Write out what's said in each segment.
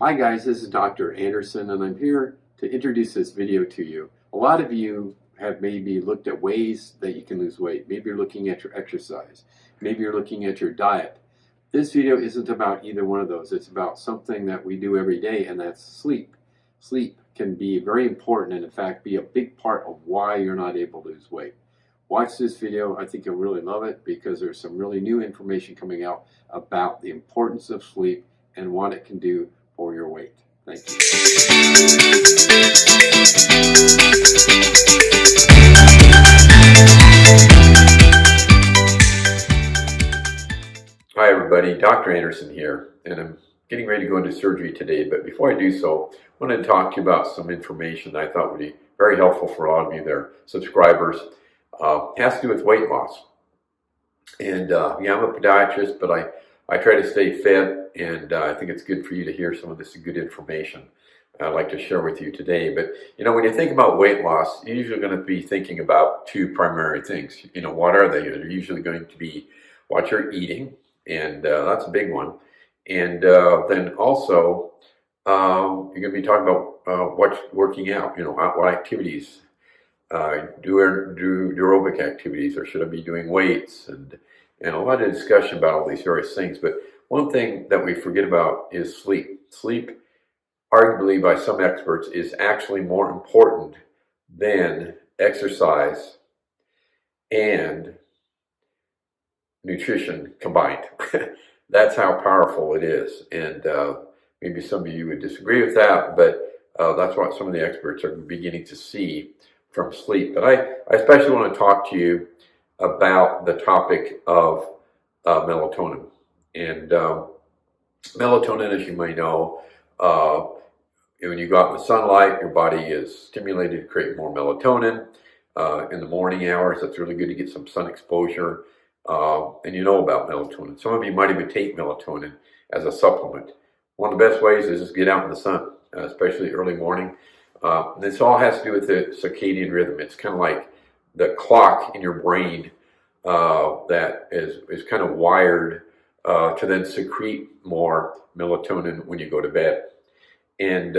Hi guys, this is Dr. Anderson and I'm here to introduce this video to you. A lot of you have maybe looked at ways that you can lose weight. Maybe you're looking at your exercise. Maybe you're looking at your diet. This video isn't about either one of those. It's about something that we do every day, and that's sleep. Sleep can be very important and in fact be a big part of why you're not able to lose weight. Watch this video. I think you'll really love it because there's some really new information coming out about the importance of sleep and what it can do for your weight. Thank you. Hi everybody, Dr. Anderson here, and I'm getting ready to go into surgery today, but before I do so, I want to talk to you about some information that I thought would be very helpful for a lot of you that are subscribers. It has to do with weight loss. And yeah, I'm a podiatrist, but I try to stay fit, and I think it's good for you to hear some of this good information I'd like to share with you today. But you know, when you think about weight loss, you're usually going to be thinking about two primary things. You know, what are they? They're usually going to be what you're eating, and that's a big one. And then also, you're going to be talking about what's working out. You know, what activities. Do aerobic activities, or should I be doing weights, and a lot of discussion about all these various things. But one thing that we forget about is sleep. Sleep, arguably by some experts, is actually more important than exercise and nutrition combined. That's how powerful it is. And maybe some of you would disagree with that, but that's what some of the experts are beginning to see from sleep. But I especially want to talk to you about the topic of melatonin. And melatonin, as you may know, when you go out in the sunlight, your body is stimulated to create more melatonin. In the morning hours, that's really good to get some sun exposure. And you know about melatonin. Some of you might even take melatonin as a supplement. One of the best ways is just get out in the sun, especially early morning. This all has to do with the circadian rhythm. It's kind of like the clock in your brain that is kind of wired to then secrete more melatonin when you go to bed. And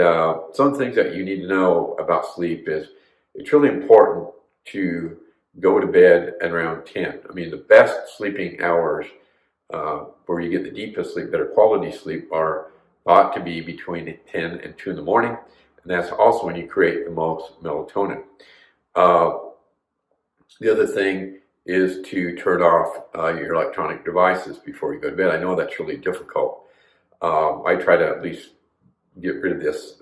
some things that you need to know about sleep is it's really important to go to bed at around 10. I mean, the best sleeping hours where you get the deepest sleep, better quality sleep, are thought to be between 10 and 2 in the morning. And that's also when you create the most melatonin. The other thing is to turn off your electronic devices before you go to bed. I know that's really difficult. I try to at least get rid of this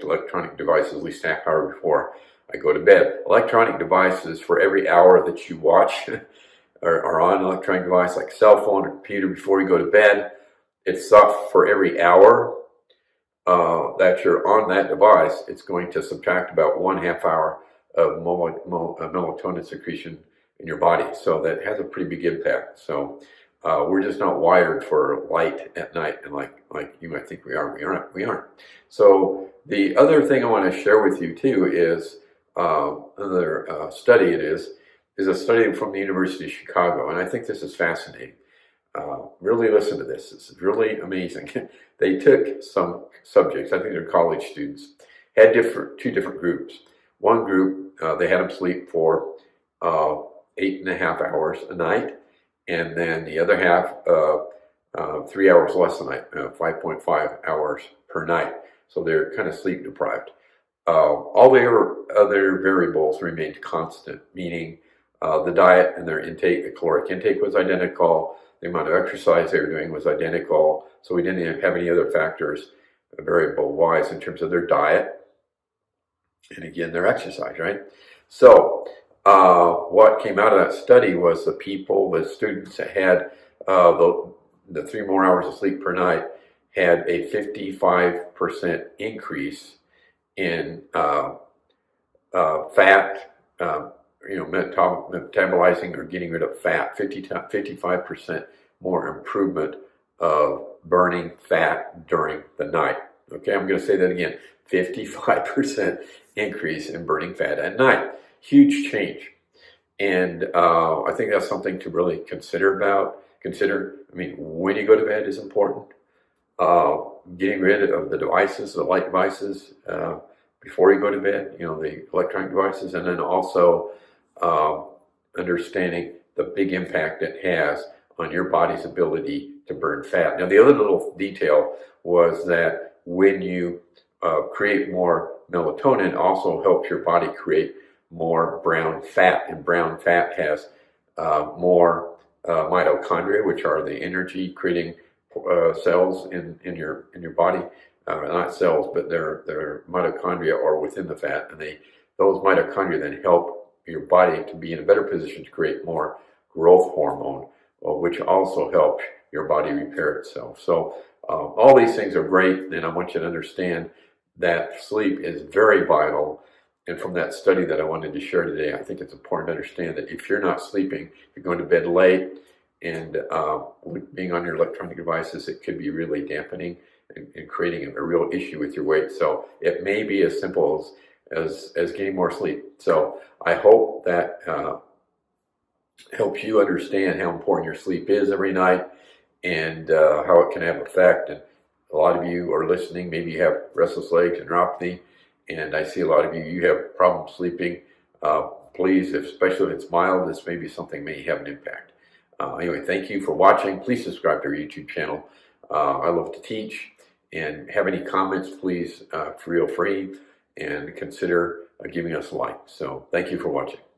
electronic devices at least half hour before I go to bed. Electronic devices, for every hour that you watch or on an electronic device like cell phone or computer before you go to bed, it's up for every hour that you're on that device, it's going to subtract about 1/2 hour of melatonin secretion in your body. So that has a pretty big impact. So we're just not wired for light at night, and like you might think we are. We aren't. So the other thing I want to share with you too is another study. It is a study from the University of Chicago, and I think this is fascinating. Really listen to this. This is really amazing. They took some subjects, I think they're college students, had two different groups. One group, they had them sleep for 8.5 hours a night, and then the other half, 3 hours less a night, 5.5 hours per night. So they're kind of sleep deprived. All their other variables remained constant, meaning the diet and their intake, the caloric intake was identical. The amount of exercise they were doing was identical. So we didn't have any other factors variable-wise in terms of their diet and, again, their exercise, right? So what came out of that study was the students that had the 3 more hours of sleep per night had a 55% increase in fat, metabolizing or getting rid of fat, 55% more improvement of burning fat during the night. Okay, I'm going to say that again, 55% increase in burning fat at night. Huge change. And I think that's something to really consider. I mean, when you go to bed is important. getting rid of the devices, the light devices, before you go to bed, the electronic devices, and then also understanding the big impact it has on your body's ability to burn fat. Now, the other little detail was that when you create more melatonin, also helps your body create more brown fat, and brown fat has more mitochondria, which are the energy creating cells in your body. Not cells, but their mitochondria are within the fat, and those mitochondria then help your body to be in a better position to create more growth hormone, which also helps your body repair itself. So all these things are great, and I want you to understand that sleep is very vital. And from that study that I wanted to share today, I think it's important to understand that if you're not sleeping, you're going to bed late, and being on your electronic devices, it could be really dampening and creating a real issue with your weight. So it may be as simple as getting more sleep. So I hope that helps you understand how important your sleep is every night, and how it can have effect. And a lot of you are listening, maybe you have restless legs and neuropathy, and I see a lot of you have problems sleeping. Please, especially if it's mild, this may be something may have an impact. Anyway, thank you for watching. Please subscribe to our YouTube channel. I love to teach, and have any comments, please feel free and consider giving us a like. So thank you for watching.